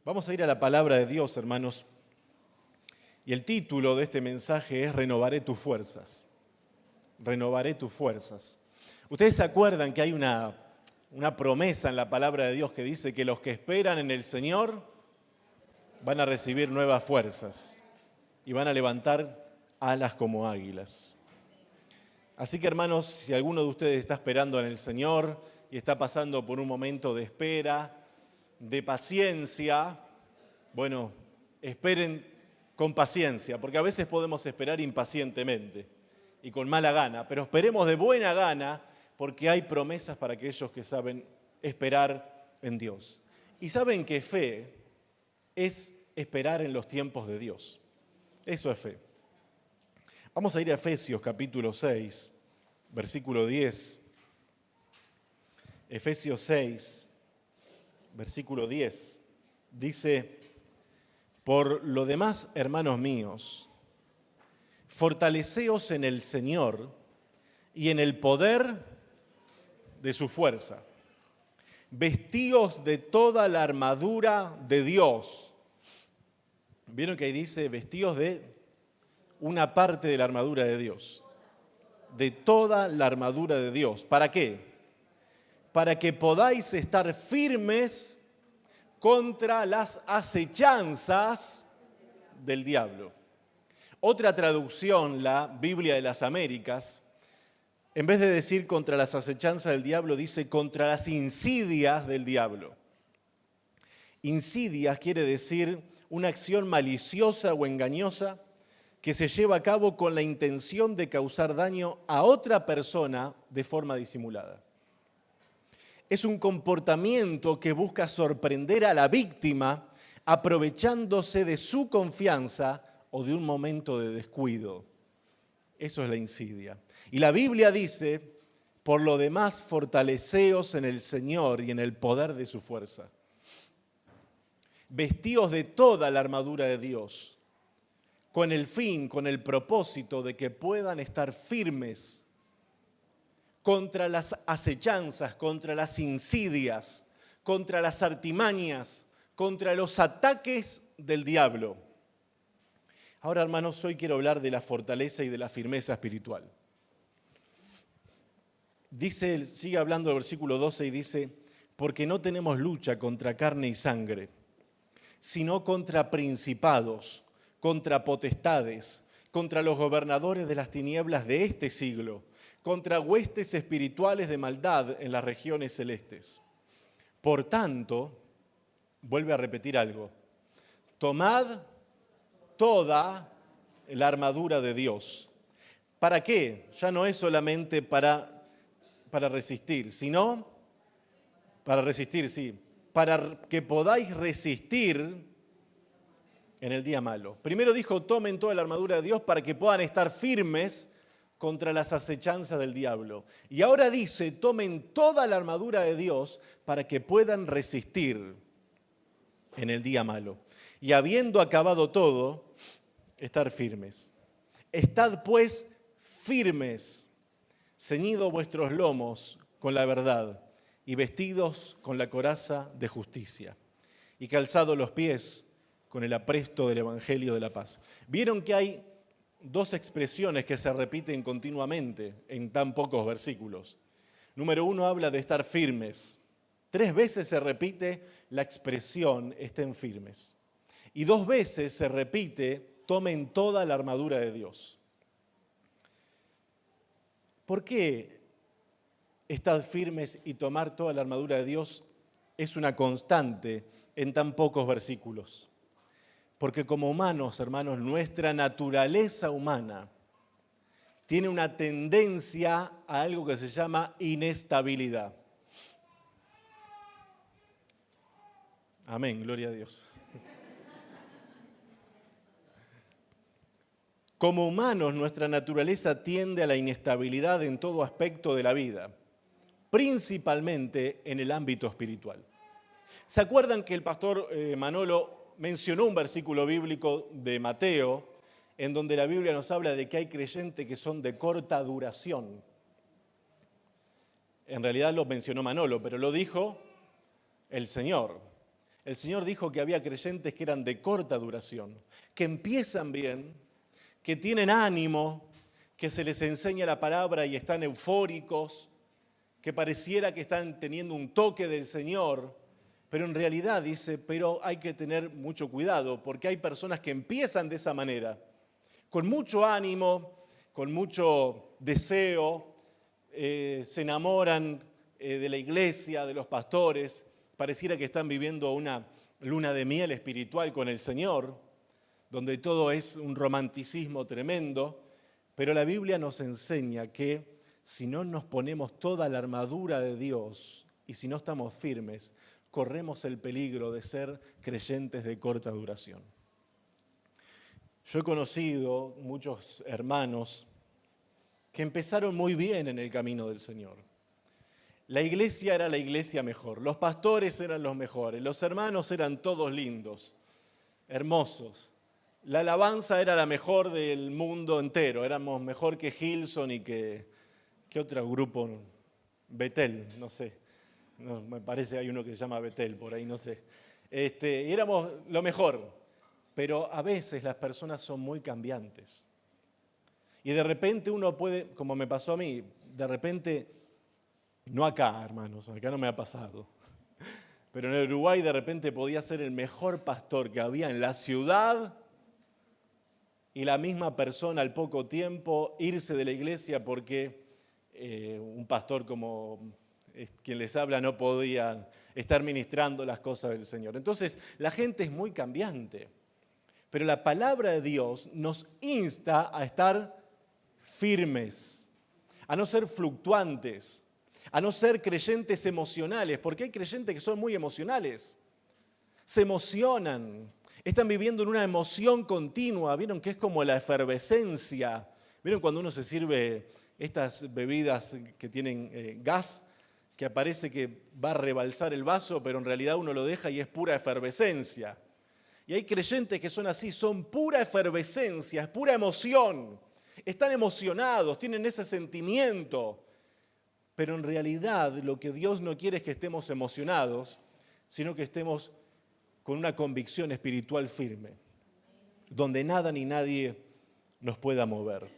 Vamos a ir a la palabra de Dios, hermanos. Y el título de este mensaje es Renovaré tus fuerzas. Renovaré tus fuerzas. Ustedes se acuerdan que hay una promesa en la palabra de Dios que dice que los que esperan en el Señor van a recibir nuevas fuerzas y van a levantar alas como águilas. Así que, hermanos, si alguno de ustedes está esperando en el Señor y está pasando por un momento de espera, de paciencia, bueno, esperen con paciencia, porque a veces podemos esperar impacientemente y con mala gana, pero esperemos de buena gana porque hay promesas para aquellos que saben esperar en Dios. Y saben que fe es esperar en los tiempos de Dios. Eso es fe. Vamos a ir a Efesios capítulo 6, versículo 10. Efesios 6, versículo 10. Dice: por lo demás, hermanos míos, fortaleceos en el Señor y en el poder de su fuerza. Vestíos de toda la armadura de Dios. ¿Vieron que ahí dice vestíos de una parte de la armadura de Dios? De toda la armadura de Dios. ¿Para qué? Para que podáis estar firmes contra las acechanzas del diablo. Otra traducción, la Biblia de las Américas, en vez de decir contra las acechanzas del diablo, dice contra las insidias del diablo. Insidias quiere decir una acción maliciosa o engañosa que se lleva a cabo con la intención de causar daño a otra persona de forma disimulada. Es un comportamiento que busca sorprender a la víctima aprovechándose de su confianza o de un momento de descuido. Eso es la insidia. Y la Biblia dice: por lo demás, fortaleceos en el Señor y en el poder de su fuerza. Vestíos de toda la armadura de Dios, con el fin, con el propósito de que puedan estar firmes contra las acechanzas, contra las insidias, contra las artimañas, contra los ataques del diablo. Ahora, hermanos, hoy quiero hablar de la fortaleza y de la firmeza espiritual. Sigue hablando el versículo 12 y dice: porque no tenemos lucha contra carne y sangre, sino contra principados, contra potestades, contra los gobernadores de las tinieblas de este siglo, contra huestes espirituales de maldad en las regiones celestes. Por tanto, vuelve a repetir algo: tomad toda la armadura de Dios. ¿Para qué? Ya no es solamente para resistir, sino para resistir, sí, para que podáis resistir en el día malo. Primero dijo: tomen toda la armadura de Dios para que puedan estar firmes contra las acechanzas del diablo. Y ahora dice: tomen toda la armadura de Dios para que puedan resistir en el día malo. Y habiendo acabado todo, estar firmes. Estad pues firmes, ceñidos vuestros lomos con la verdad y vestidos con la coraza de justicia y calzados los pies con el apresto del evangelio de la paz. ¿Vieron que hay dos expresiones que se repiten continuamente en tan pocos versículos? Número 1 habla de estar firmes. 3 veces se repite la expresión estén firmes. Y 2 veces se repite tomen toda la armadura de Dios. ¿Por qué estar firmes y tomar toda la armadura de Dios es una constante en tan pocos versículos? Porque como humanos, hermanos, nuestra naturaleza humana tiene una tendencia a algo que se llama inestabilidad. Amén, gloria a Dios. Como humanos, nuestra naturaleza tiende a la inestabilidad en todo aspecto de la vida, principalmente en el ámbito espiritual. ¿Se acuerdan que el pastor Manolo mencionó un versículo bíblico de Mateo, en donde la Biblia nos habla de que hay creyentes que son de corta duración? En realidad lo mencionó Manolo, pero lo dijo el Señor. El Señor dijo que había creyentes que eran de corta duración, que empiezan bien, que tienen ánimo, que se les enseña la palabra y están eufóricos, que pareciera que están teniendo un toque del Señor, pero en realidad dice, pero hay que tener mucho cuidado, porque hay personas que empiezan de esa manera, con mucho ánimo, con mucho deseo, se enamoran de la iglesia, de los pastores, pareciera que están viviendo una luna de miel espiritual con el Señor, donde todo es un romanticismo tremendo, pero la Biblia nos enseña que si no nos ponemos toda la armadura de Dios y si no estamos firmes, corremos el peligro de ser creyentes de corta duración. Yo he conocido muchos hermanos que empezaron muy bien en el camino del Señor. La iglesia era la iglesia mejor, los pastores eran los mejores, los hermanos eran todos lindos, hermosos. La alabanza era la mejor del mundo entero, éramos mejor que Hillsong y que otro grupo, Betel, no sé, no, me parece hay uno que se llama Betel por ahí, no sé. Éramos lo mejor, pero a veces las personas son muy cambiantes. Y de repente uno puede, como me pasó a mí, de repente, no acá, hermanos, acá no me ha pasado, pero en el Uruguay de repente podía ser el mejor pastor que había en la ciudad y la misma persona al poco tiempo irse de la iglesia porque un pastor como quien les habla no podía estar ministrando las cosas del Señor. Entonces, la gente es muy cambiante, pero la palabra de Dios nos insta a estar firmes, a no ser fluctuantes, a no ser creyentes emocionales, porque hay creyentes que son muy emocionales, se emocionan, están viviendo en una emoción continua, vieron que es como la efervescencia, vieron cuando uno se sirve estas bebidas que tienen gas, que parece que va a rebalsar el vaso, pero en realidad uno lo deja y es pura efervescencia. Y hay creyentes que son así, son pura efervescencia, es pura emoción, están emocionados, tienen ese sentimiento. Pero en realidad lo que Dios no quiere es que estemos emocionados, sino que estemos con una convicción espiritual firme, donde nada ni nadie nos pueda mover.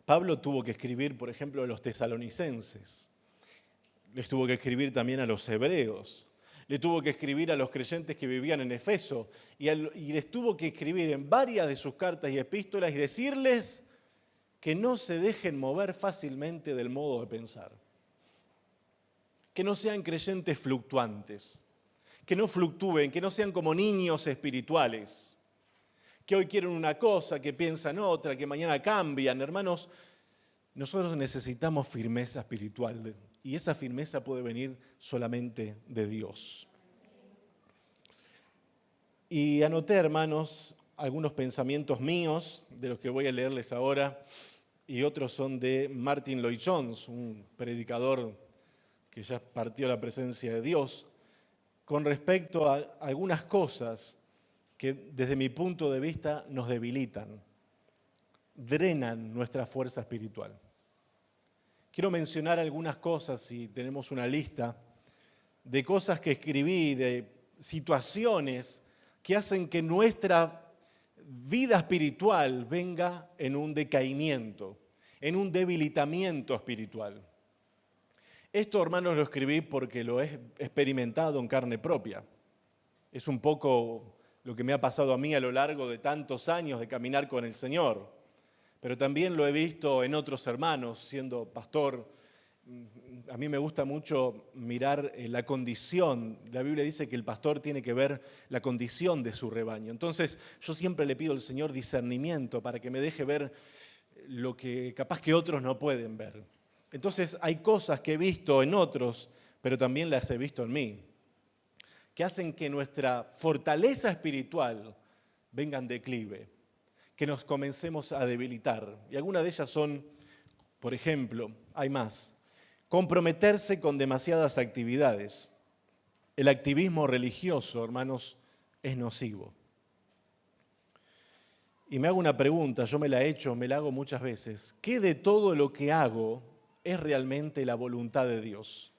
Pablo tuvo que escribir, por ejemplo, a los tesalonicenses, les tuvo que escribir también a los hebreos, le tuvo que escribir a los creyentes que vivían en Efeso y les tuvo que escribir en varias de sus cartas y epístolas y decirles que no se dejen mover fácilmente del modo de pensar, que no sean creyentes fluctuantes, que no fluctúen, que no sean como niños espirituales, que hoy quieren una cosa, que piensan otra, que mañana cambian. Hermanos, nosotros necesitamos firmeza espiritual y esa firmeza puede venir solamente de Dios. Y anoté, hermanos, algunos pensamientos míos, de los que voy a leerles ahora, y otros son de Martin Lloyd-Jones, un predicador que ya partió a la presencia de Dios, con respecto a algunas cosas que desde mi punto de vista nos debilitan, drenan nuestra fuerza espiritual. Quiero mencionar algunas cosas, si tenemos una lista, de cosas que escribí, de situaciones que hacen que nuestra vida espiritual venga en un decaimiento, en un debilitamiento espiritual. Esto, hermanos, lo escribí porque lo he experimentado en carne propia. Es un poco lo que me ha pasado a mí a lo largo de tantos años de caminar con el Señor. Pero también lo he visto en otros hermanos, siendo pastor. A mí me gusta mucho mirar la condición. La Biblia dice que el pastor tiene que ver la condición de su rebaño. Entonces, yo siempre le pido al Señor discernimiento para que me deje ver lo que capaz que otros no pueden ver. Entonces, hay cosas que he visto en otros, pero también las he visto en mí, que hacen que nuestra fortaleza espiritual venga en declive, que nos comencemos a debilitar. Y algunas de ellas son, por ejemplo, hay más, comprometerse con demasiadas actividades. El activismo religioso, hermanos, es nocivo. Y me hago una pregunta, yo me la he hecho, me la hago muchas veces. ¿Qué de todo lo que hago es realmente la voluntad de Dios?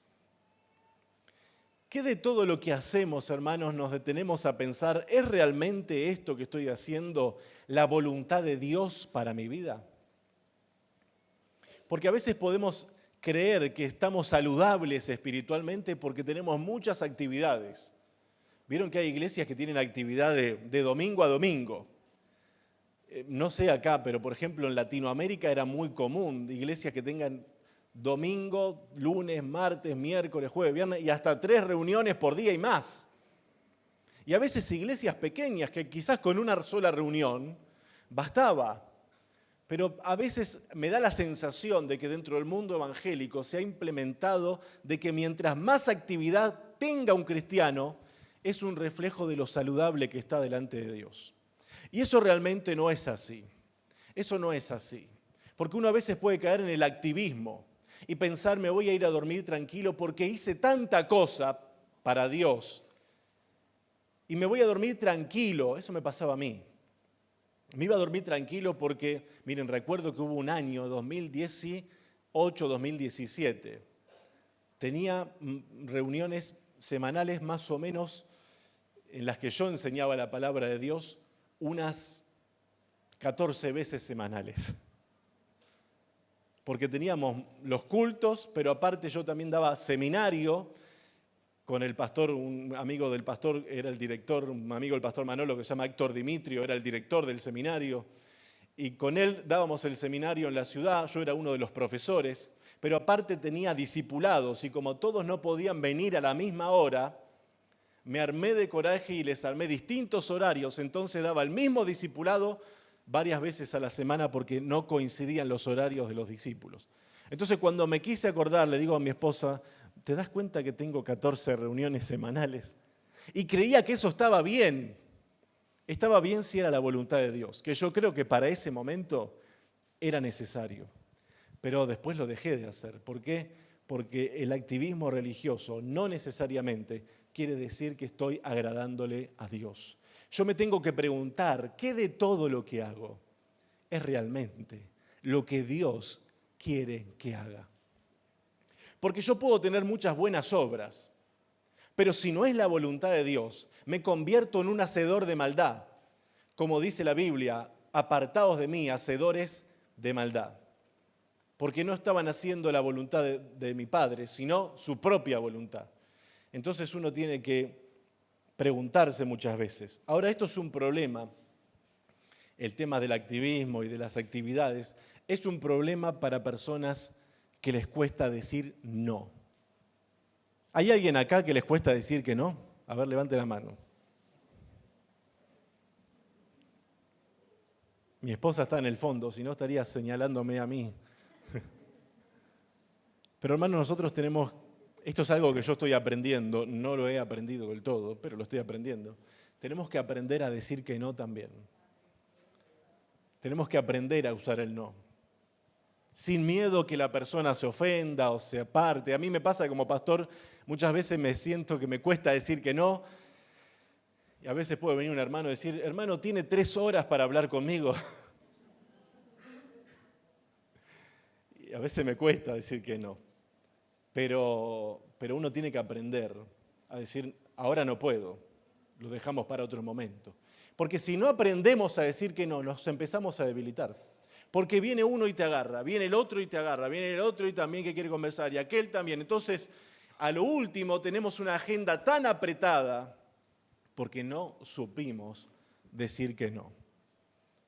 ¿Qué de todo lo que hacemos, hermanos, nos detenemos a pensar, ¿es realmente esto que estoy haciendo la voluntad de Dios para mi vida? Porque a veces podemos creer que estamos saludables espiritualmente porque tenemos muchas actividades. Vieron que hay iglesias que tienen actividad de domingo a domingo. No sé acá, pero por ejemplo en Latinoamérica era muy común iglesias que tengan domingo, lunes, martes, miércoles, jueves, viernes y hasta 3 reuniones por día y más. Y a veces iglesias pequeñas que quizás con una sola reunión bastaba. Pero a veces me da la sensación de que dentro del mundo evangélico se ha implementado de que mientras más actividad tenga un cristiano, es un reflejo de lo saludable que está delante de Dios. Y eso realmente no es así. Eso no es así. Porque uno a veces puede caer en el activismo y pensar, me voy a ir a dormir tranquilo porque hice tanta cosa para Dios. Y me voy a dormir tranquilo. Eso me pasaba a mí. Me iba a dormir tranquilo porque, miren, recuerdo que hubo un año, 2018-2017. Tenía reuniones semanales más o menos en las que yo enseñaba la palabra de Dios unas 14 veces semanales. Porque teníamos los cultos, pero aparte yo también daba seminario con el pastor, un amigo del pastor era el director, un amigo del pastor Manolo que se llama Héctor Dimitrio, era el director del seminario. Y con él dábamos el seminario en la ciudad, yo era uno de los profesores, pero aparte tenía discipulados y como todos no podían venir a la misma hora, me armé de coraje y les armé distintos horarios, entonces daba el mismo discipulado varias veces a la semana porque no coincidían los horarios de los discípulos. Entonces cuando me quise acordar, le digo a mi esposa, ¿te das cuenta que tengo 14 reuniones semanales? Y creía que eso estaba bien. Estaba bien si era la voluntad de Dios, que yo creo que para ese momento era necesario. Pero después lo dejé de hacer. ¿Por qué? Porque el activismo religioso no necesariamente quiere decir que estoy agradándole a Dios. Yo me tengo que preguntar, ¿qué de todo lo que hago es realmente lo que Dios quiere que haga? Porque yo puedo tener muchas buenas obras, pero si no es la voluntad de Dios, me convierto en un hacedor de maldad. Como dice la Biblia, apartaos de mí, hacedores de maldad. Porque no estaban haciendo la voluntad de mi Padre, sino su propia voluntad. Entonces uno tiene que preguntarse muchas veces. Ahora, esto es un problema, el tema del activismo y de las actividades, es un problema para personas que les cuesta decir no. ¿Hay alguien acá que les cuesta decir que no? A ver, levante la mano. Mi esposa está en el fondo, si no estaría señalándome a mí. Pero hermanos, nosotros tenemos, esto es algo que yo estoy aprendiendo, no lo he aprendido del todo, pero lo estoy aprendiendo. Tenemos que aprender a decir que no también. Tenemos que aprender a usar el no. Sin miedo que la persona se ofenda o se aparte. A mí me pasa como pastor, muchas veces me siento que me cuesta decir que no. Y a veces puede venir un hermano y decir, hermano, tiene 3 horas para hablar conmigo. Y a veces me cuesta decir que no. Pero uno tiene que aprender a decir, ahora no puedo, lo dejamos para otro momento. Porque si no aprendemos a decir que no, nos empezamos a debilitar. Porque viene uno y te agarra, viene el otro y te agarra, viene el otro y también que quiere conversar, y aquel también. Entonces, a lo último tenemos una agenda tan apretada porque no supimos decir que no.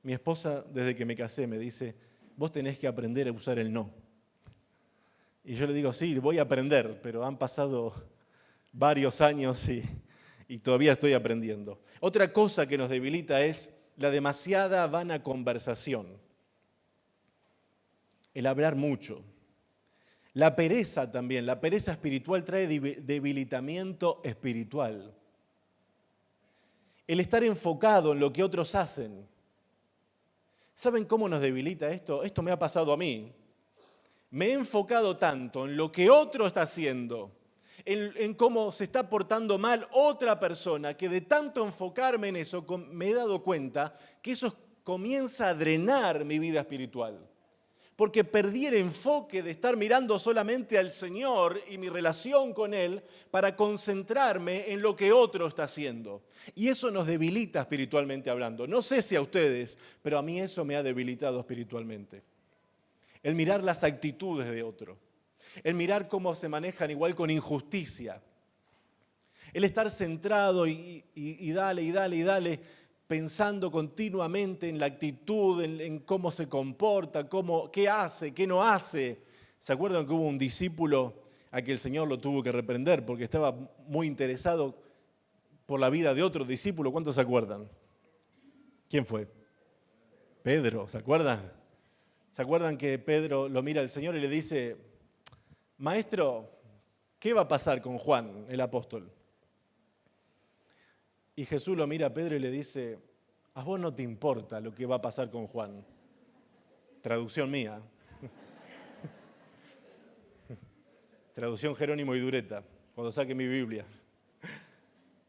Mi esposa, desde que me casé, me dice, vos tenés que aprender a usar el no. Y yo le digo, sí, voy a aprender, pero han pasado varios años y todavía estoy aprendiendo. Otra cosa que nos debilita es la demasiada vana conversación. El hablar mucho. La pereza también, la pereza espiritual trae debilitamiento espiritual. El estar enfocado en lo que otros hacen. ¿Saben cómo nos debilita esto? Esto me ha pasado a mí. Me he enfocado tanto en lo que otro está haciendo, en cómo se está portando mal otra persona, que de tanto enfocarme en eso me he dado cuenta que eso comienza a drenar mi vida espiritual. porque perdí el enfoque de estar mirando solamente al Señor y mi relación con Él para concentrarme en lo que otro está haciendo. Y eso nos debilita espiritualmente hablando. No sé si a ustedes, pero a mí eso me ha debilitado espiritualmente. El mirar las actitudes de otro, el mirar cómo se manejan igual con injusticia, el estar centrado y dale, pensando continuamente en la actitud, en cómo se comporta, qué hace, qué no hace. ¿Se acuerdan que hubo un discípulo a que el Señor lo tuvo que reprender porque estaba muy interesado por la vida de otro discípulo? ¿Cuántos se acuerdan? ¿Quién fue? Pedro, ¿se acuerdan? ¿Se acuerdan que Pedro lo mira al Señor y le dice, Maestro, ¿qué va a pasar con Juan, el apóstol? Y Jesús lo mira a Pedro y le dice, a vos no te importa lo que va a pasar con Juan. Traducción mía. Traducción Jerónimo y Dureta, cuando saque mi Biblia.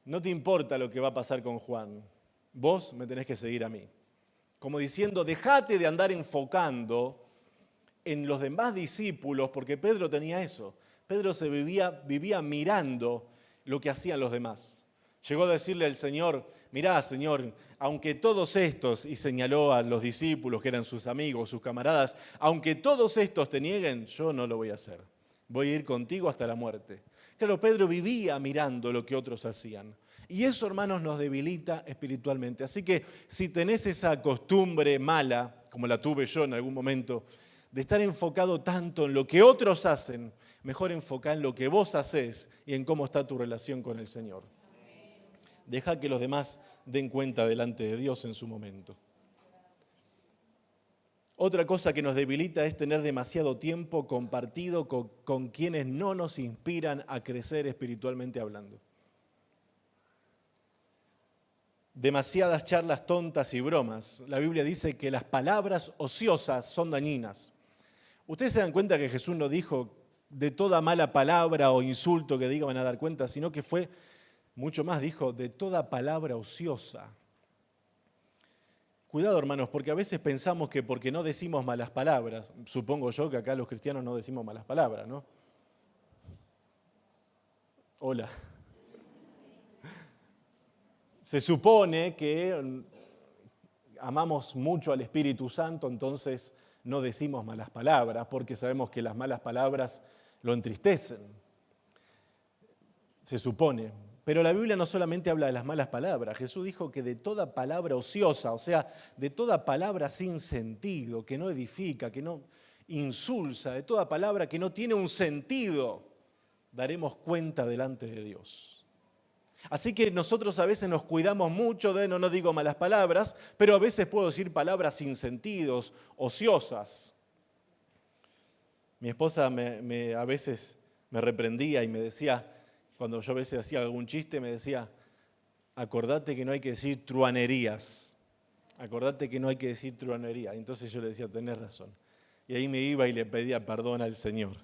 No te importa lo que va a pasar con Juan. Vos me tenés que seguir a mí. Como diciendo, dejate de andar enfocando en los demás discípulos, porque Pedro tenía eso. Pedro se vivía mirando lo que hacían los demás. Llegó a decirle al Señor, mirá, Señor, aunque todos estos, y señaló a los discípulos que eran sus amigos, sus camaradas, aunque todos estos te nieguen, yo no lo voy a hacer. Voy a ir contigo hasta la muerte. Claro, Pedro vivía mirando lo que otros hacían. Y eso, hermanos, nos debilita espiritualmente. Así que si tenés esa costumbre mala, como la tuve yo en algún momento, de estar enfocado tanto en lo que otros hacen, mejor enfocar en lo que vos hacés y en cómo está tu relación con el Señor. Deja que los demás den cuenta delante de Dios en su momento. Otra cosa que nos debilita es tener demasiado tiempo compartido con quienes no nos inspiran a crecer espiritualmente hablando. Demasiadas charlas tontas y bromas. La Biblia dice que las palabras ociosas son dañinas. Ustedes se dan cuenta que Jesús no dijo de toda mala palabra o insulto que diga van a dar cuenta, sino que fue mucho más, dijo de toda palabra ociosa. Cuidado, hermanos, porque a veces pensamos que porque no decimos malas palabras, supongo yo que acá los cristianos no decimos malas palabras, ¿no? Hola. Se supone que amamos mucho al Espíritu Santo, entonces no decimos malas palabras, porque sabemos que las malas palabras lo entristecen. Se supone. Pero la Biblia no solamente habla de las malas palabras. Jesús dijo que de toda palabra ociosa, o sea, de toda palabra sin sentido, que no edifica, que no insulsa, de toda palabra que no tiene un sentido, daremos cuenta delante de Dios. Así que nosotros a veces nos cuidamos mucho de, no digo malas palabras, pero a veces puedo decir palabras sin sentidos, ociosas. Mi esposa a veces me reprendía y me decía, cuando yo a veces hacía algún chiste, me decía, acordate que no hay que decir truanerías. Acordate que no hay que decir truanerías. Entonces yo le decía, tenés razón. Y ahí me iba y le pedía perdón al Señor.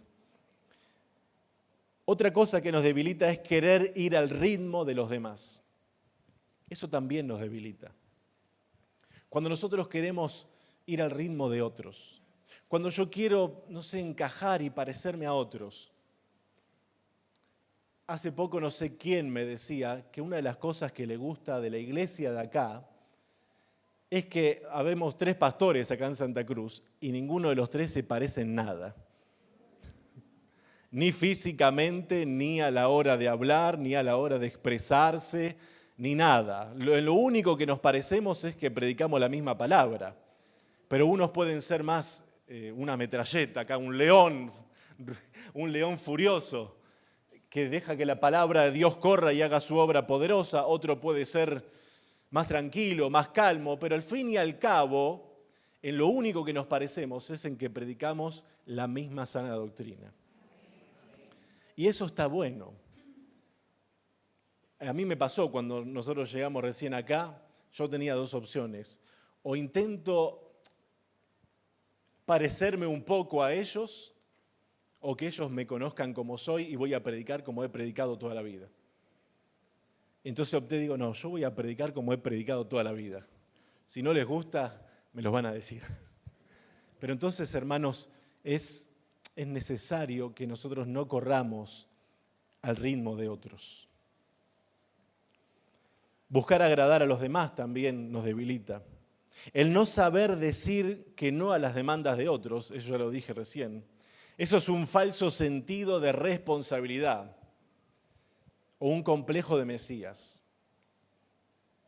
Otra cosa que nos debilita es querer ir al ritmo de los demás. Eso también nos debilita. Cuando nosotros queremos ir al ritmo de otros. Cuando yo quiero, encajar y parecerme a otros. Hace poco no sé quién me decía que una de las cosas que le gusta de la iglesia de acá es que habemos 3 pastores acá en Santa Cruz y ninguno de los 3 se parece en nada. Ni físicamente, ni a la hora de hablar, ni a la hora de expresarse, ni nada. Lo único que nos parecemos es que predicamos la misma palabra. Pero unos pueden ser más una metralleta, acá un león furioso, que deja que la palabra de Dios corra y haga su obra poderosa. Otro puede ser más tranquilo, más calmo, pero al fin y al cabo, en lo único que nos parecemos es en que predicamos la misma sana doctrina. Y eso está bueno. A mí me pasó cuando nosotros llegamos recién acá, yo tenía 2 opciones. O intento parecerme un poco a ellos, o que ellos me conozcan como soy y voy a predicar como he predicado toda la vida. Entonces opté, digo, no, yo voy a predicar como he predicado toda la vida. Si no les gusta, me los van a decir. Pero entonces, hermanos, es necesario que nosotros no corramos al ritmo de otros. Buscar agradar a los demás también nos debilita. El no saber decir que no a las demandas de otros, eso ya lo dije recién, eso es un falso sentido de responsabilidad o un complejo de Mesías.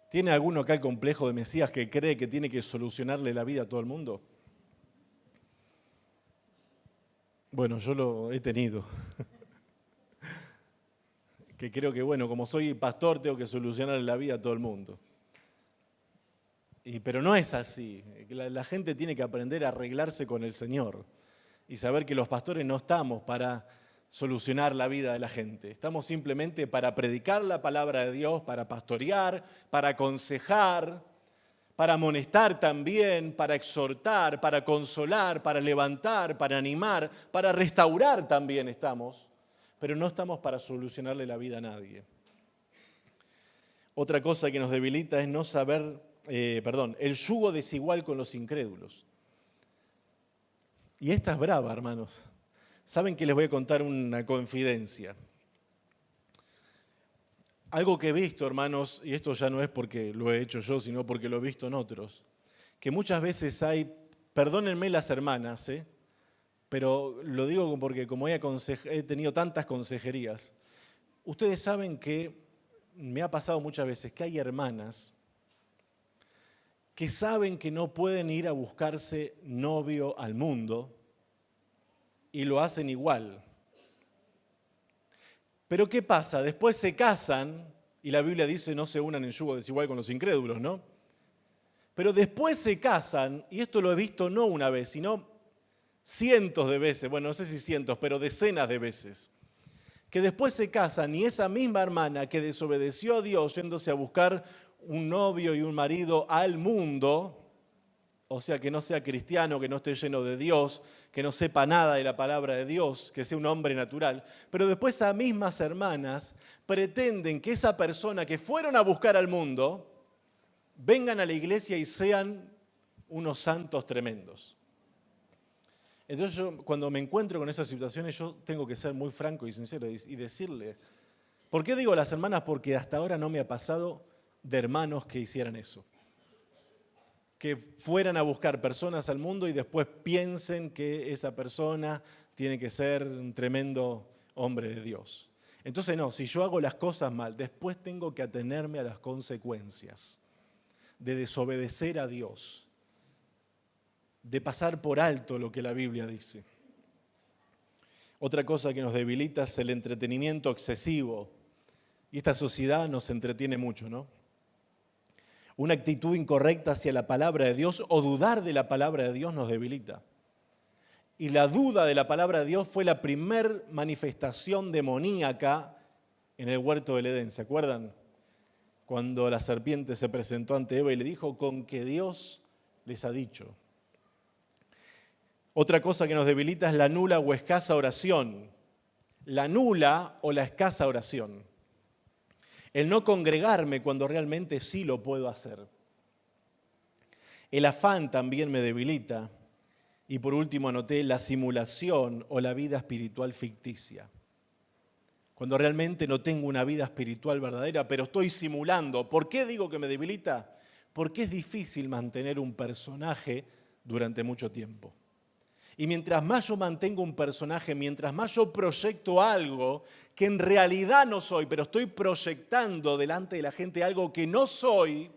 ¿Tiene alguno acá el complejo de Mesías que cree que tiene que solucionarle la vida a todo el mundo? Bueno, yo lo he tenido. Que creo que, bueno, como soy pastor, tengo que solucionarle la vida a todo el mundo. Pero no es así. La gente tiene que aprender a arreglarse con el Señor y saber que los pastores no estamos para solucionar la vida de la gente. Estamos simplemente para predicar la palabra de Dios, para pastorear, para aconsejar, para amonestar también, para exhortar, para consolar, para levantar, para animar, para restaurar también estamos, pero no estamos para solucionarle la vida a nadie. Otra cosa que nos debilita es no saber, el yugo desigual con los incrédulos. Y esta es brava, hermanos. Saben que les voy a contar una confidencia. Algo que he visto, hermanos, y esto ya no es porque lo he hecho yo, sino porque lo he visto en otros, que muchas veces hay, perdónenme las hermanas, pero lo digo porque como he tenido tantas consejerías, ustedes saben que me ha pasado muchas veces que hay hermanas que saben que no pueden ir a buscarse novio al mundo y lo hacen igual. Pero ¿qué pasa? Después se casan, y la Biblia dice no se unan en yugo desigual con los incrédulos, ¿no? Pero después se casan, y esto lo he visto no una vez, sino cientos de veces, bueno, no sé si cientos, pero decenas de veces, que después se casan y esa misma hermana que desobedeció a Dios yéndose a buscar un novio y un marido al mundo, o sea, que no sea cristiano, que no esté lleno de Dios, que no sepa nada de la palabra de Dios, que sea un hombre natural, pero después esas mismas hermanas pretenden que esa persona que fueron a buscar al mundo vengan a la iglesia y sean unos santos tremendos. Entonces yo, cuando me encuentro con esas situaciones, yo tengo que ser muy franco y sincero y decirle, ¿por qué digo las hermanas? Porque hasta ahora no me ha pasado de hermanos que hicieran eso. Que fueran a buscar personas al mundo y después piensen que esa persona tiene que ser un tremendo hombre de Dios. Entonces no, si yo hago las cosas mal, después tengo que atenerme a las consecuencias de desobedecer a Dios, de pasar por alto lo que la Biblia dice. Otra cosa que nos debilita es el entretenimiento excesivo. Y esta sociedad nos entretiene mucho, ¿no? Una actitud incorrecta hacia la palabra de Dios o dudar de la palabra de Dios nos debilita. Y la duda de la palabra de Dios fue la primer manifestación demoníaca en el huerto del Edén. ¿Se acuerdan? Cuando la serpiente se presentó ante Eva y le dijo, con que Dios les ha dicho. Otra cosa que nos debilita es la nula o escasa oración. La nula o la escasa oración. El no congregarme cuando realmente sí lo puedo hacer. El afán también me debilita. Y por último anoté la simulación o la vida espiritual ficticia. Cuando realmente no tengo una vida espiritual verdadera, pero estoy simulando. ¿Por qué digo que me debilita? Porque es difícil mantener un personaje durante mucho tiempo. Y mientras más yo mantengo un personaje, mientras más yo proyecto algo que en realidad no soy, pero estoy proyectando delante de la gente algo que no soy,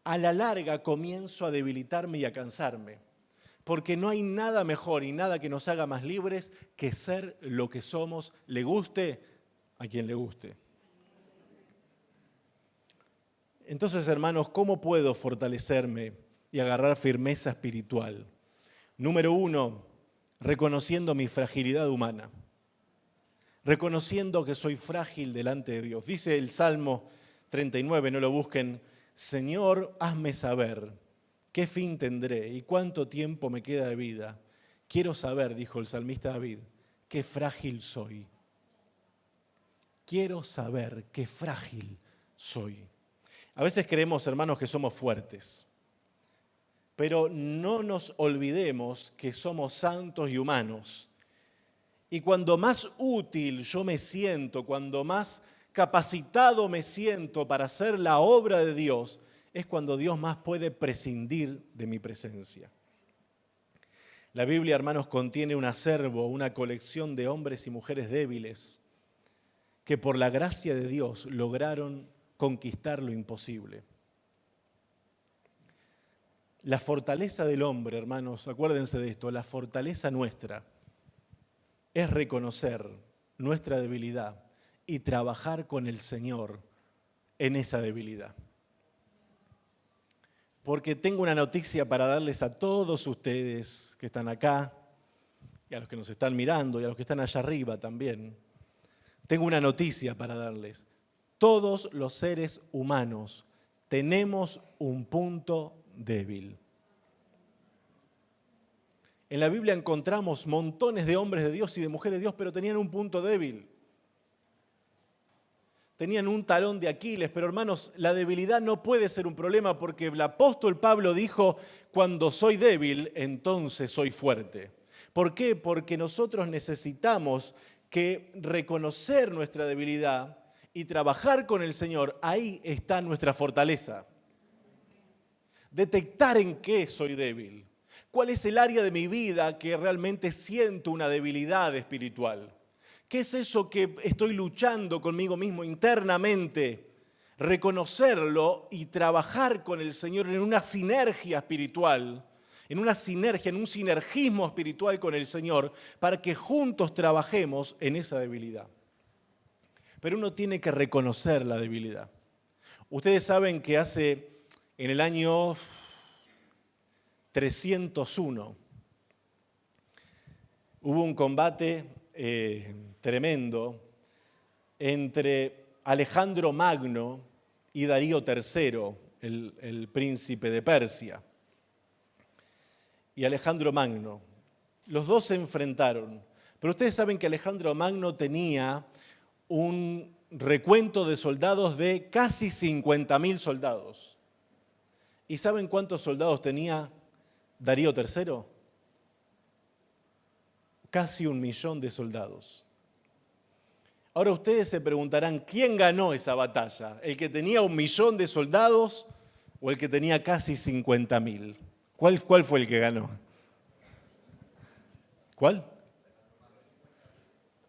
a la larga comienzo a debilitarme y a cansarme. Porque no hay nada mejor y nada que nos haga más libres que ser lo que somos, le guste a quien le guste. Entonces, hermanos, ¿cómo puedo fortalecerme y agarrar firmeza espiritual? Número 1, reconociendo mi fragilidad humana. Reconociendo que soy frágil delante de Dios. Dice el Salmo 39, no lo busquen, Señor, hazme saber qué fin tendré y cuánto tiempo me queda de vida. Quiero saber, dijo el salmista David, qué frágil soy. Quiero saber qué frágil soy. A veces creemos, hermanos, que somos fuertes. Pero no nos olvidemos que somos santos y humanos. Y cuando más útil yo me siento, cuando más capacitado me siento para hacer la obra de Dios, es cuando Dios más puede prescindir de mi presencia. La Biblia, hermanos, contiene un acervo, una colección de hombres y mujeres débiles que por la gracia de Dios lograron conquistar lo imposible. La fortaleza del hombre, hermanos, acuérdense de esto, la fortaleza nuestra es reconocer nuestra debilidad y trabajar con el Señor en esa debilidad. Porque tengo una noticia para darles a todos ustedes que están acá, y a los que nos están mirando, y a los que están allá arriba también. Tengo una noticia para darles. Todos los seres humanos tenemos un punto débil. En la Biblia encontramos montones de hombres de Dios y de mujeres de Dios, pero tenían un punto débil. Tenían un talón de Aquiles, pero hermanos, la debilidad no puede ser un problema porque el apóstol Pablo dijo, cuando soy débil, entonces soy fuerte. ¿Por qué? Porque nosotros necesitamos que reconocer nuestra debilidad y trabajar con el Señor, ahí está nuestra fortaleza. Detectar en qué soy débil. ¿Cuál es el área de mi vida que realmente siento una debilidad espiritual? ¿Qué es eso que estoy luchando conmigo mismo internamente? Reconocerlo y trabajar con el Señor en una sinergia espiritual, en una sinergia, en un sinergismo espiritual con el Señor, para que juntos trabajemos en esa debilidad. Pero uno tiene que reconocer la debilidad. Ustedes saben que en el año 301 hubo un combate tremendo entre Alejandro Magno y Darío III, el príncipe de Persia. Y Alejandro Magno. Los dos se enfrentaron. Pero ustedes saben que Alejandro Magno tenía un recuento de soldados de casi 50.000 soldados. ¿Y saben cuántos soldados tenía Darío III? Casi 1.000.000 de soldados. Ahora ustedes se preguntarán, ¿quién ganó esa batalla? ¿El que tenía 1.000.000 de soldados o el que tenía casi 50.000? ¿Cuál fue el que ganó? ¿Cuál?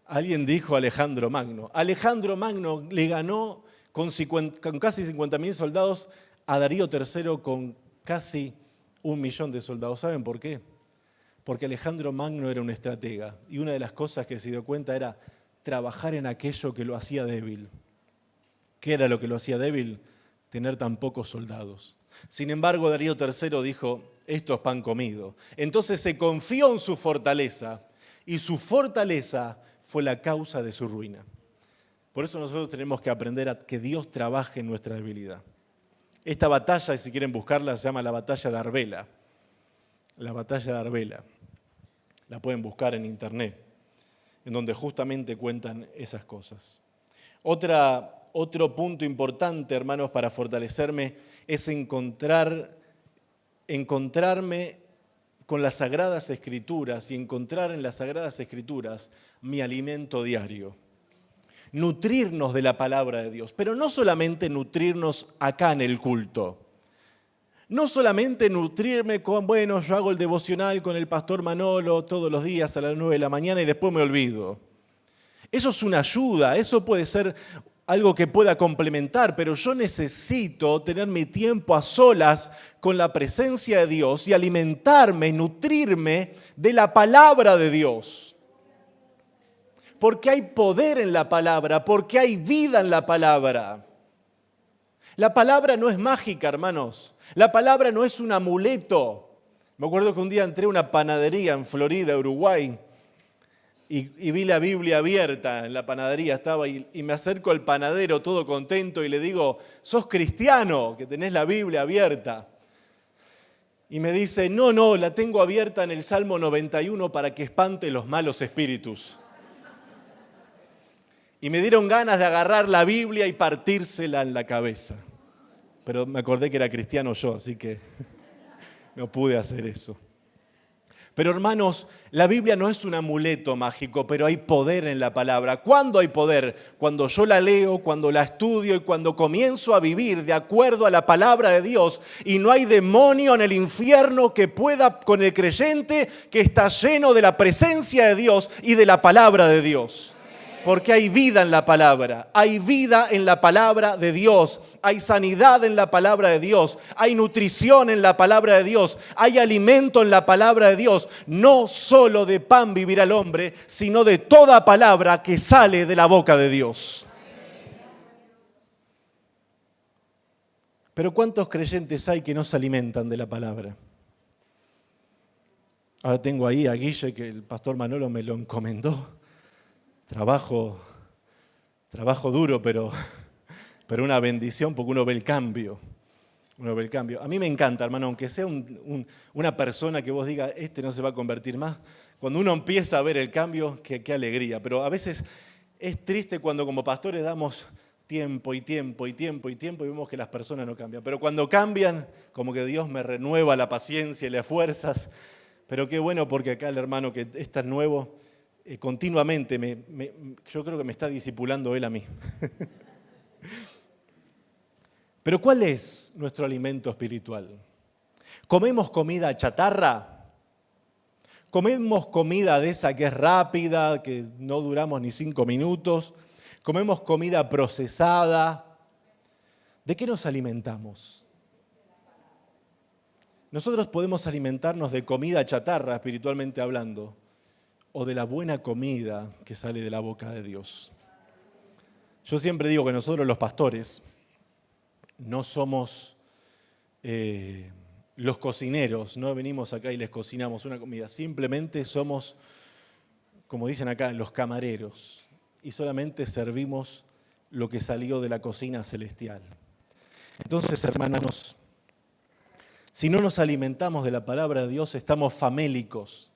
Alguien dijo Alejandro Magno. Alejandro Magno le ganó con casi 50.000 soldados a Darío III con casi 1.000.000 de soldados. ¿Saben por qué? Porque Alejandro Magno era un estratega y una de las cosas que se dio cuenta era trabajar en aquello que lo hacía débil. ¿Qué era lo que lo hacía débil? Tener tan pocos soldados. Sin embargo, Darío III dijo, esto es pan comido. Entonces se confió en su fortaleza y su fortaleza fue la causa de su ruina. Por eso nosotros tenemos que aprender a que Dios trabaje en nuestra debilidad. Esta batalla, si quieren buscarla, se llama la batalla de Arbela. La batalla de Arbela. La pueden buscar en internet, en donde justamente cuentan esas cosas. Otro punto importante, hermanos, para fortalecerme es encontrarme con las Sagradas Escrituras y encontrar en las Sagradas Escrituras mi alimento diario. Nutrirnos de la palabra de Dios, pero no solamente nutrirnos acá en el culto. No solamente nutrirme yo hago el devocional con el pastor Manolo todos los días a las 9 de la mañana y después me olvido. Eso es una ayuda, eso puede ser algo que pueda complementar, pero yo necesito tener mi tiempo a solas con la presencia de Dios y alimentarme, nutrirme de la palabra de Dios. Porque hay poder en la palabra, porque hay vida en la palabra. La palabra no es mágica, hermanos. La palabra no es un amuleto. Me acuerdo que un día entré a una panadería en Florida, Uruguay, y vi la Biblia abierta en la panadería, estaba y me acerco al panadero todo contento y le digo, ¿sos cristiano que tenés la Biblia abierta? Y me dice, no, la tengo abierta en el Salmo 91 para que espante los malos espíritus. Y me dieron ganas de agarrar la Biblia y partírsela en la cabeza. Pero me acordé que era cristiano yo, así que No pude hacer eso. Pero hermanos, la Biblia no es un amuleto mágico, pero hay poder en la palabra. ¿Cuándo hay poder? Cuando yo la leo, cuando la estudio y cuando comienzo a vivir de acuerdo a la palabra de Dios. Y no hay demonio en el infierno que pueda con el creyente que está lleno de la presencia de Dios y de la palabra de Dios. Porque hay vida en la palabra, hay vida en la palabra de Dios, hay sanidad en la palabra de Dios, hay nutrición en la palabra de Dios, hay alimento en la palabra de Dios. No solo de pan vivirá el hombre, sino de toda palabra que sale de la boca de Dios. Pero ¿cuántos creyentes hay que no se alimentan de la palabra? Ahora tengo ahí a Guille, que el pastor Manolo me lo encomendó. Trabajo duro, pero una bendición porque uno ve el cambio. A mí me encanta, hermano, aunque sea una persona que vos digas, este no se va a convertir más. Cuando uno empieza a ver el cambio, qué alegría. Pero a veces es triste cuando como pastores damos tiempo y vemos que las personas no cambian. Pero cuando cambian, como que Dios me renueva la paciencia y las fuerzas. Pero qué bueno porque acá el hermano que es tan nuevo, continuamente, yo creo que me está discipulando él a mí. Pero ¿cuál es nuestro alimento espiritual? ¿Comemos comida chatarra? ¿Comemos comida de esa que es rápida, que no duramos ni 5 minutos? ¿Comemos comida procesada? ¿De qué nos alimentamos? Nosotros podemos alimentarnos de comida chatarra, espiritualmente hablando, o de la buena comida que sale de la boca de Dios. Yo siempre digo que nosotros los pastores no somos los cocineros, no venimos acá y les cocinamos una comida, simplemente somos, como dicen acá, los camareros y solamente servimos lo que salió de la cocina celestial. Entonces, hermanos, si no nos alimentamos de la palabra de Dios, estamos famélicos.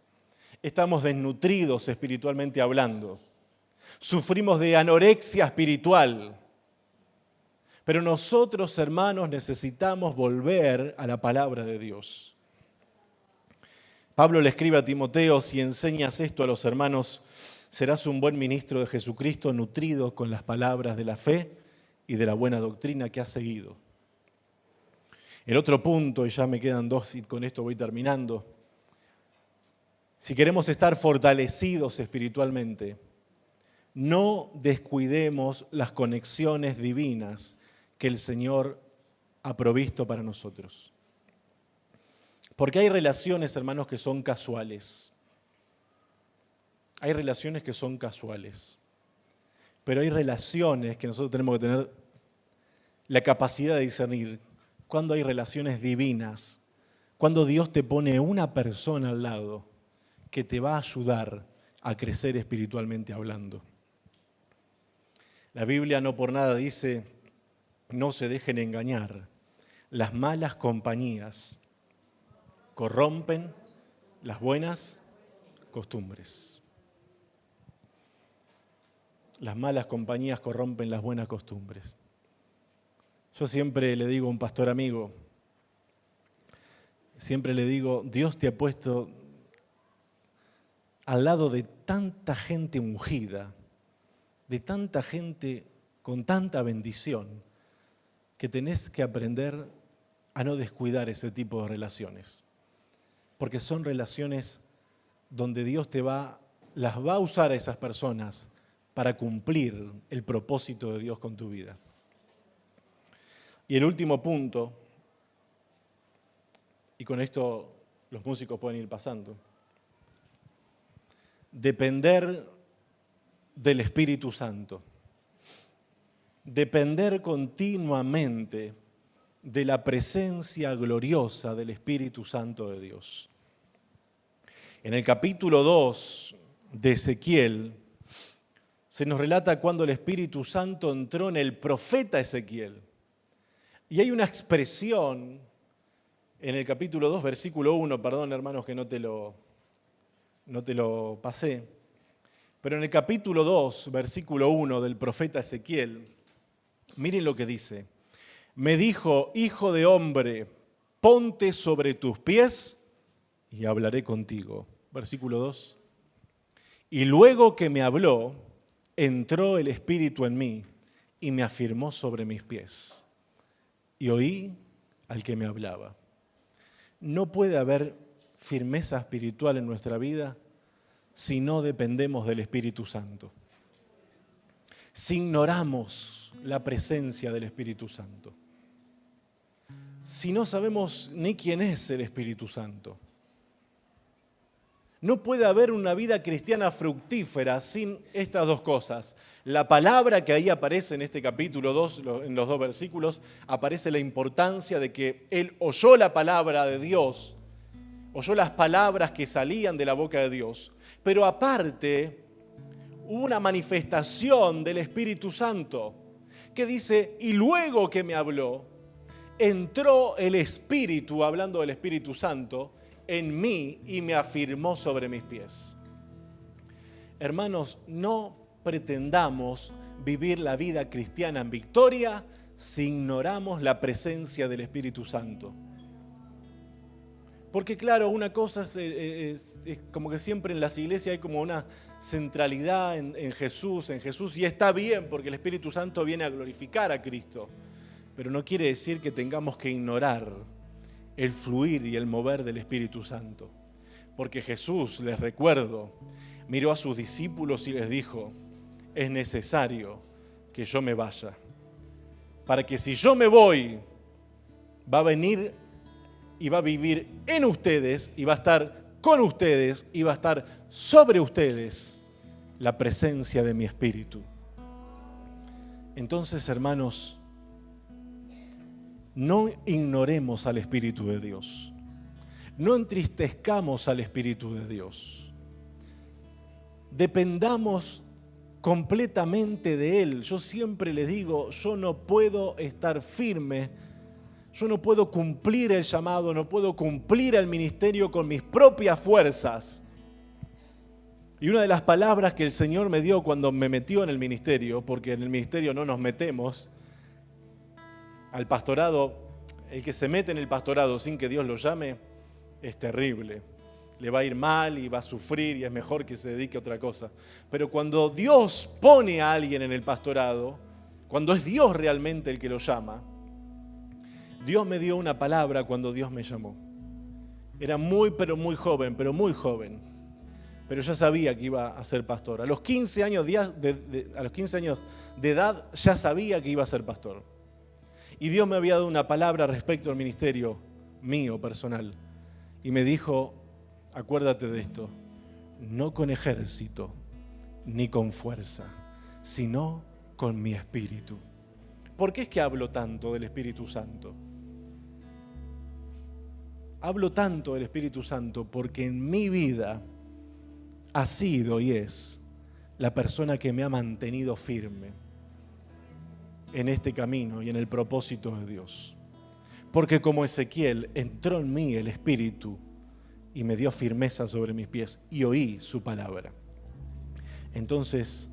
Estamos desnutridos espiritualmente hablando. Sufrimos de anorexia espiritual. Pero nosotros, hermanos, necesitamos volver a la palabra de Dios. Pablo le escribe a Timoteo, si enseñas esto a los hermanos, serás un buen ministro de Jesucristo, nutrido con las palabras de la fe y de la buena doctrina que has seguido. El otro punto, y ya me quedan 2 y con esto voy terminando. Si queremos estar fortalecidos espiritualmente, no descuidemos las conexiones divinas que el Señor ha provisto para nosotros. Porque hay relaciones, hermanos, que son casuales. Hay relaciones que son casuales. Pero hay relaciones que nosotros tenemos que tener la capacidad de discernir cuando hay relaciones divinas, cuando Dios te pone una persona al lado que te va a ayudar a crecer espiritualmente hablando. La Biblia no por nada dice, no se dejen engañar. Las malas compañías corrompen las buenas costumbres. Las malas compañías corrompen las buenas costumbres. Yo siempre le digo a un pastor amigo, Dios te ha puesto al lado de tanta gente ungida, de tanta gente con tanta bendición, que tenés que aprender a no descuidar ese tipo de relaciones. Porque son relaciones donde Dios las va a usar a esas personas para cumplir el propósito de Dios con tu vida. Y el último punto, y con esto los músicos pueden ir pasando, depender del Espíritu Santo. Depender continuamente de la presencia gloriosa del Espíritu Santo de Dios. En el capítulo 2 de Ezequiel se nos relata cuando el Espíritu Santo entró en el profeta Ezequiel. Y hay una expresión en el capítulo 2, versículo 1, perdón hermanos que no te lo pasé, pero en el capítulo 2, versículo 1 del profeta Ezequiel, miren lo que dice. Me dijo, hijo de hombre, ponte sobre tus pies y hablaré contigo. Versículo 2. Y luego que me habló, entró el Espíritu en mí y me afirmó sobre mis pies. Y oí al que me hablaba. No puede haber firmeza espiritual en nuestra vida si no dependemos del Espíritu Santo. Si ignoramos la presencia del Espíritu Santo. Si no sabemos ni quién es el Espíritu Santo. No puede haber una vida cristiana fructífera sin estas dos cosas. La palabra que ahí aparece en este capítulo 2, en los 2 versículos, aparece la importancia de que él oyó la palabra de Dios, oyó las palabras que salían de la boca de Dios, pero aparte hubo una manifestación del Espíritu Santo que dice, y luego que me habló, entró el Espíritu, hablando del Espíritu Santo, en mí y me afirmó sobre mis pies. Hermanos, no pretendamos vivir la vida cristiana en victoria si ignoramos la presencia del Espíritu Santo. Porque claro, una cosa es como que siempre en las iglesias hay como una centralidad en Jesús, y está bien porque el Espíritu Santo viene a glorificar a Cristo, pero no quiere decir que tengamos que ignorar el fluir y el mover del Espíritu Santo. Porque Jesús, les recuerdo, miró a sus discípulos y les dijo, es necesario que yo me vaya, para que si yo me voy, va a venir y va a vivir en ustedes y va a estar con ustedes y va a estar sobre ustedes la presencia de mi Espíritu. Entonces, hermanos, no ignoremos al Espíritu de Dios. No entristezcamos al Espíritu de Dios. Dependamos completamente de Él. Yo siempre les digo, yo no puedo estar firme, yo no puedo cumplir el llamado, no puedo cumplir el ministerio con mis propias fuerzas. Y una de las palabras que el Señor me dio cuando me metió en el ministerio, porque en el ministerio no nos metemos, al pastorado, el que se mete en el pastorado sin que Dios lo llame, es terrible. Le va a ir mal y va a sufrir y es mejor que se dedique a otra cosa. Pero cuando Dios pone a alguien en el pastorado, cuando es Dios realmente el que lo llama, Dios me dio una palabra cuando Dios me llamó. Era muy joven. Pero ya sabía que iba a ser pastor. A los 15 años de edad ya sabía que iba a ser pastor. Y Dios me había dado una palabra respecto al ministerio mío, personal. Y me dijo, acuérdate de esto, no con ejército ni con fuerza, sino con mi Espíritu. ¿Por qué es que hablo tanto del Espíritu Santo? Hablo tanto del Espíritu Santo porque en mi vida ha sido y es la persona que me ha mantenido firme en este camino y en el propósito de Dios. Porque como Ezequiel, entró en mí el Espíritu y me dio firmeza sobre mis pies y oí su palabra. Entonces,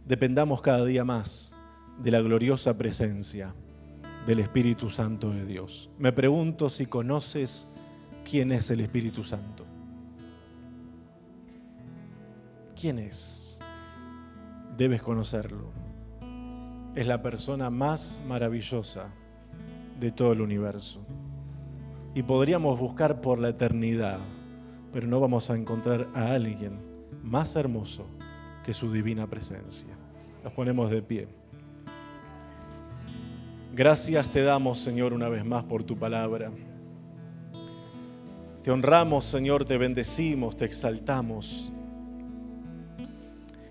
dependamos cada día más de la gloriosa presencia del Espíritu Santo de Dios. Me pregunto si conoces quién es el Espíritu Santo. ¿Quién es? Debes conocerlo. Es la persona más maravillosa de todo el universo. Y podríamos buscar por la eternidad, pero no vamos a encontrar a alguien más hermoso que su divina presencia. Nos ponemos de pie. Gracias te damos, Señor, una vez más por tu palabra. Te honramos, Señor, te bendecimos, te exaltamos.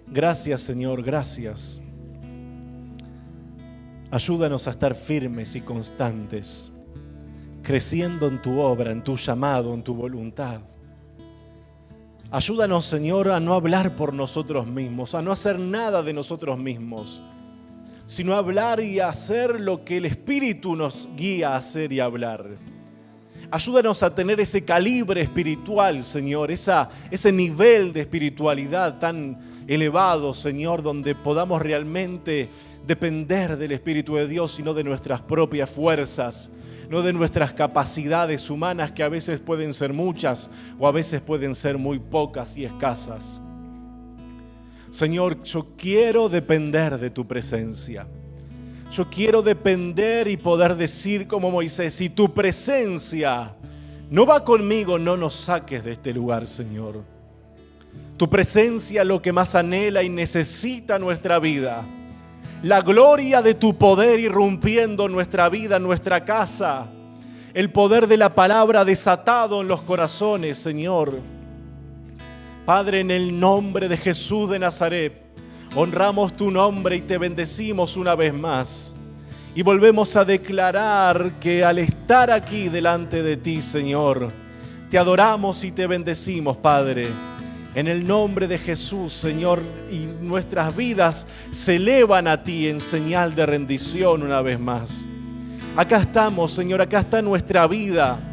Gracias, Señor, gracias. Ayúdanos a estar firmes y constantes, creciendo en tu obra, en tu llamado, en tu voluntad. Ayúdanos, Señor, a no hablar por nosotros mismos, a no hacer nada de nosotros mismos, sino hablar y hacer lo que el Espíritu nos guía a hacer y hablar. Ayúdanos a tener ese calibre espiritual, Señor, ese nivel de espiritualidad tan elevado, Señor, donde podamos realmente depender del Espíritu de Dios y no de nuestras propias fuerzas, no de nuestras capacidades humanas, que a veces pueden ser muchas o a veces pueden ser muy pocas y escasas. Señor, yo quiero depender de tu presencia. Yo quiero depender y poder decir como Moisés: si tu presencia no va conmigo, no nos saques de este lugar, Señor. Tu presencia es lo que más anhela y necesita nuestra vida. La gloria de tu poder irrumpiendo en nuestra vida, en nuestra casa. El poder de la palabra desatado en los corazones, Señor. Padre, en el nombre de Jesús de Nazaret, honramos tu nombre y te bendecimos una vez más. Y volvemos a declarar que al estar aquí delante de ti, Señor, te adoramos y te bendecimos, Padre. En el nombre de Jesús, Señor, y nuestras vidas se elevan a ti en señal de rendición una vez más. Acá estamos, Señor, acá está nuestra vida.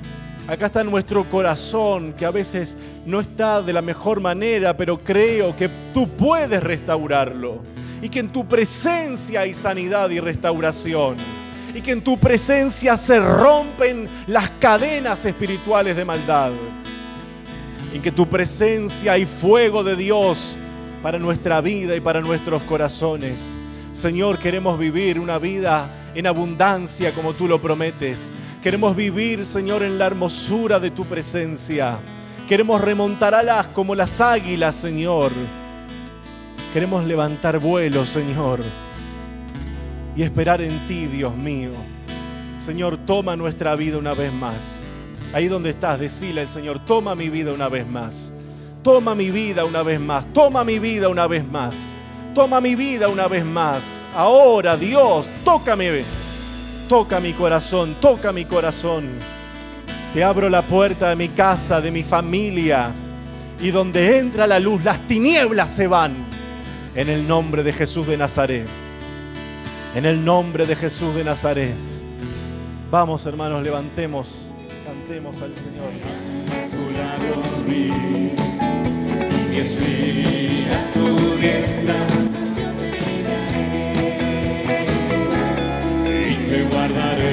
Acá está nuestro corazón, que a veces no está de la mejor manera, pero creo que tú puedes restaurarlo. Y que en tu presencia hay sanidad y restauración. Y que en tu presencia se rompen las cadenas espirituales de maldad. Y que en tu presencia hay fuego de Dios para nuestra vida y para nuestros corazones. Señor, queremos vivir una vida en abundancia como tú lo prometes. Queremos vivir, Señor, en la hermosura de tu presencia. Queremos remontar alas como las águilas, Señor. Queremos levantar vuelo, Señor, y esperar en ti, Dios mío. Señor, toma nuestra vida una vez más. Ahí donde estás, decile al Señor: toma mi vida una vez más. Toma mi vida una vez más. Toma mi vida una vez más. Toma mi vida una vez más. Ahora, Dios, tócame. Toca mi corazón, toca mi corazón. Te abro la puerta de mi casa, de mi familia. Y donde entra la luz, las tinieblas se van. En el nombre de Jesús de Nazaret. En el nombre de Jesús de Nazaret. Vamos, hermanos, levantemos, cantemos al Señor. Tu lado vi, mi espíritu a tu diestra, yo te guardaré y te guardaré.